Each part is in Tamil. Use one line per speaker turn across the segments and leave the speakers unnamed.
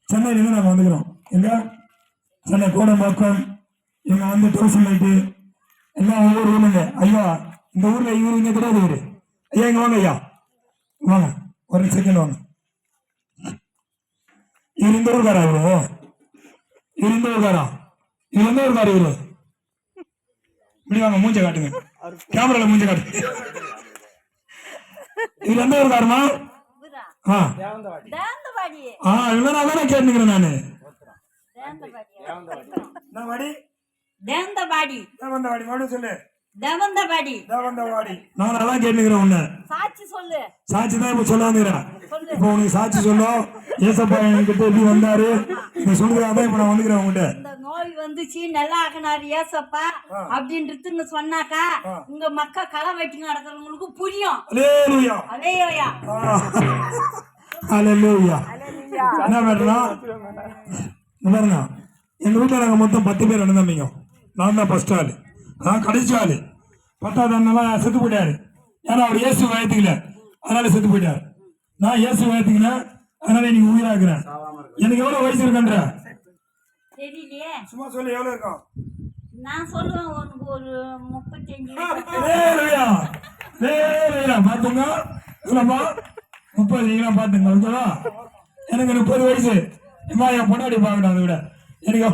சென்னையிலேருந்து நாங்கள் வந்துக்கிறோம். எங்க சென்னை கோடம்பாக்கம், இவங்க வந்து டோசன் லைட்டு எல்லாம் ஒவ்வொரு ஊருங்க. ஐயா இந்த ஊர்ல இவரு இங்க கிடையாது. இவரு ஐயா இங்க வாங்க. ஐயா வாங்க, ஒரு செகண்ட் வாங்க. இவர் இந்த ஊருக்காரா? இவர் இந்த ஊருக்காரா? இவர் எந்த ஊருக்காரு? இவரு இப்படி வாங்க, மூஞ்ச காட்டுங்க, கேமரால மூஞ்ச காட்டுங்க. இவர் எந்த ஊருக்காருமா? இவ்வளவு நாள் தானே கேட்டுக்கிறேன் நானு. சொல்லு. நான் நல்லா கேட்டுக்கிறேன் உன்ன. சாட்சி தான் இப்ப சொல்ல வந்துக்கிறேன். இப்ப உனக்கு சாட்சி சொல்லும். ஏசப்பா என்கிட்ட எப்படி வந்தாரு நீ சொல்லுறதான் இப்ப நான் வந்துக்கிறேன் உங்ககிட்ட.
நோய் வந்துச்சு நல்லா ஆக்கினாரு ஏசப்பா அப்படின்றது சொன்னாக்கா உங்க மக்கள் களை வெட்டி நடக்கிறவங்களுக்கு புரியும்.
என்ன பாருங்க, எங்க வீட்டுல நாங்க மொத்தம் 10 பேர் அண்ணன். நான் தான் ஃபர்ஸ்ட் ஆளு, நான் கடைசி ஆளு. 10வது அண்ணெல்லாம் செத்து போயிட்டாரு. ஏன்னா அவர் இயேசு வயத்துக்கல, அதனால செத்து போயிட்டாரு. நான் இயேசு வயத்துக்கல, அதனால நீங்க உயிராக்குறேன். எனக்கு எவ்வளவு வயசு இருக்குன்ற சும்மா சொல்லு. எவ்வளவு இருக்கும்?
நான் சொல்லுவேன் உனக்கு ஒரு 35.
பாத்துங்க 30 நீங்களாம் பாத்துங்க. ஓகேவா? எனக்கு 30 வயசு. என் பொண்டாடி பாக்கணும். அதை விட எனக்கு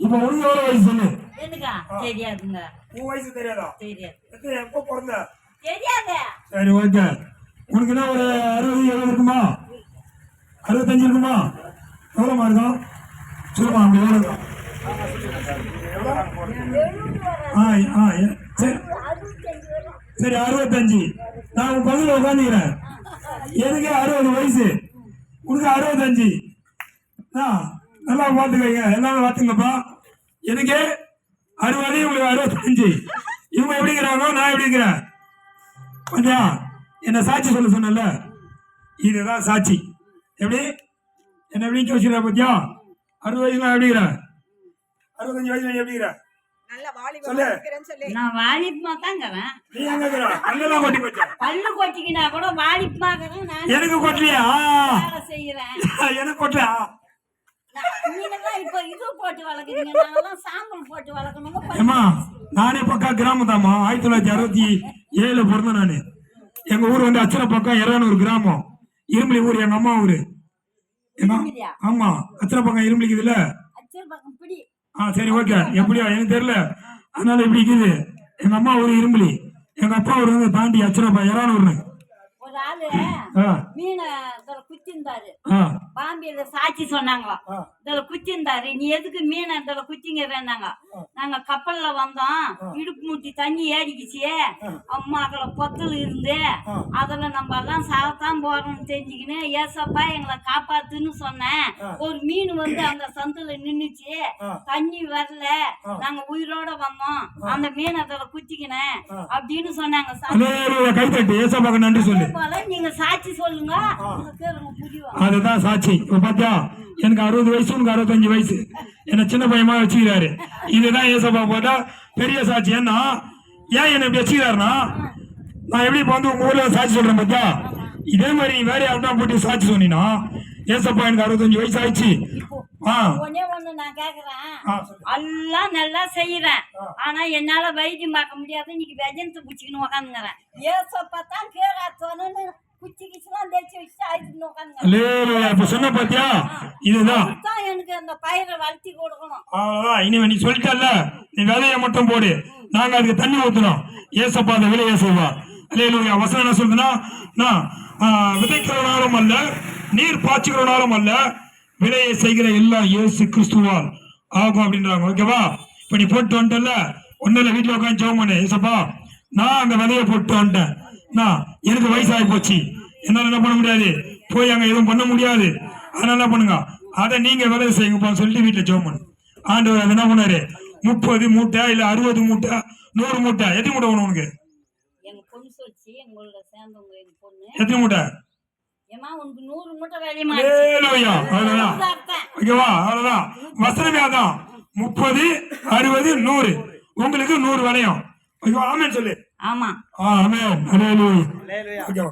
இப்ப உனக்கு எவ்வளவு வயசு சொல்லு.
தெரியாதுங்க.
உன் வயசு தெரியாதா?
தெரியாது.
எப்ப பிறந்த?
தெரியாது.
சரி, ஓகே. உனக்கு என்ன ஒரு 60 எவ்வளவு இருக்குமா? 65 இருக்குமா? எவ்வளவுமா இருக்கும் சொல்லுமா? அப்படி எவ்வளவு இருக்கும்? சரி 65. நான் உன் பகுதியில் உட்காந்துக்கிறேன். எனக்கு 60 வயசு, உனக்கு 65. நல்லா பார்த்துக்கங்க, எல்லாரும் பார்த்துங்கப்பா. எனக்கு 60, உங்களுக்கு 65. இவங்க எப்படிங்கிறாங்க, நான் எப்படிங்கிறேன் கொஞ்சம் என்ன சாட்சி சொல்ல சொன்னல, இதுதான் சாட்சி. எப்படி என்ன எப்படி வச்சுக்கிற பத்தியா? 60 வயசுல எப்படிங்கிற? 65 வயசுல எப்படிங்கிற?
நான் வாலிபமா தாங்கிறேன்.
நீ எங்க இருக்கற? பல்லெல்லாம் கொட்டி போச்சா?
பல்லு கொட்டிக்கினா கூட வாலிபமாகறேன். நான்
எனக்கு கொட்டலையா?
வேலை செய்யறேன். எனக்கு
கொட்டலையா?
நீங்கலாம் இப்ப இது போட்டு வளர்க்குறீங்க, நாங்கலாம் சாம்பல் போட்டு வளர்க்கணும்.
ஏமா நானே பக்கா கிராமத்தாமா. 1967 பிறந்தேன் நானு. எங்க ஊர் வந்து அச்சர பக்கம் எரானூர் கிராமம், இரும்பலி ஊர். எங்க அம்மா ஊரு. ஆமா, அச்சர பக்கம் இரும்பலிக்குது இல்ல? சரி, ஓகே. எப்படியா எனக்கு தெரியல, அதனால இப்படி இருக்குது. எங்க அம்மா ஊரு இரும்பலி, எங்க அப்பா ஊர் வந்து தாண்டி அச்சரப்பா எரானூர்னு.
ஒரு ஆளு மீனை குத்திருந்தாரு. பாம்பியில சாட்சி சொன்னாங்களா, இதுல குத்திருந்தாரு, நீ எதுக்கு மீனை இதுல குத்திங்கிறாங்க. நாங்க கப்பல்ல வந்தோம், இடுப்பு மூட்டி தண்ணி ஏறிக்குச்சு, அம்மாக்களை பொத்தல் இருந்து அதுல நம்ம எல்லாம் சாகத்தான் போறோம்னு தெரிஞ்சுக்கின்னு ஏசப்பா எங்களை காப்பாத்துன்னு சொன்னேன். ஒரு மீன் வந்து அந்த சந்துல நின்னுச்சு, தண்ணி வரல, நாங்க உயிரோட வந்தோம், அந்த மீன் அதுல குத்திக்கினேன் அப்படின்னு சொன்னாங்க. நீங்க சாட்சி சொல்லுங்க,
அதுதான் சாட்சி. பாத்தியா, எனக்கு 60 வயசு, உனக்கு 65 வயசு. என்ன சின்ன பையமா வச்சுக்கிறாரு. இதுதான் ஏசப்பா போட்டா பெரிய சாட்சி. ஏன்னா ஏன் என்ன இப்படி வச்சுக்கிறாருன்னா, நான் எப்படி வந்து உங்க ஊர்ல சாட்சி சொல்றேன் பாத்தியா, இதே மாதிரி வேற யாருன்னா போட்டு சாட்சி சொன்னீங்கன்னா, ஏசப்பா எனக்கு 65 வயசு ஆயிடுச்சு.
ஒன்னே ஒண்ணு நான் கேக்குறேன், எல்லாம் நல்லா செய்யறேன், ஆனா என்னால வைத்தியம் பார்க்க முடியாது, இன்னைக்கு வெஜனத்தை புடிச்சுக்கின்னு உக்காந்துங்கிறேன். ஏசப்பா தான் கேராத்தோன்னு எனக்கு அந்த பயிரை வளர்த்தி கொடுக்கணும்.
இனிமே நீ சொல்லிட்டல்ல, நீ விதைய மட்டும் போடு, நாங்க அதுக்கு தண்ணி ஊத்துறோம். ஏசப்பா அந்த விலையை செய்வா. அல்லேலூயா. வசனம் என்ன சொல்றதுன்னா, நான் விதைக்கிறவனாலும் அல்ல, நீர் பாய்ச்சுகிறவனாலும் அல்ல, விலையை செய்கிற எல்லாம் இயேசு கிறிஸ்துவால் ஆகும் அப்படின்றாங்க. ஓகேவா? இப்ப நீ போட்டு வந்துட்டல, ஒன்னும் வீட்டுல உட்காந்து ஜெபம் பண்ணு. ஏசப்பா நான் அங்க விதைய போட்டு வந்துட்டேன், நான் எனக்கு வயசாகி போச்சு, என்னால என்ன பண்ண முடியாது, போய் அங்க எதுவும் பண்ண முடியாது, அதனால என்ன பண்ணுங்க, அதை நீங்க விலை செய்யுங்க சொல்லிட்டு வீட்டுல ஜெபம் பண்ணு. ஆண்டவர் அது என்ன பண்ணாரு, 30 மூட்டை இல்ல 60 மூட்டை 100 மூட்டை எத்தனை மூட்டை வேணும் உனக்கு? எத்தனை மூட்டை? வசனமே அதான், 30 60 100, உங்களுக்கு 100 விலையும். ஆமென் சொல்லு.
ஆமா.
ஆமென். அல்லேலூயா.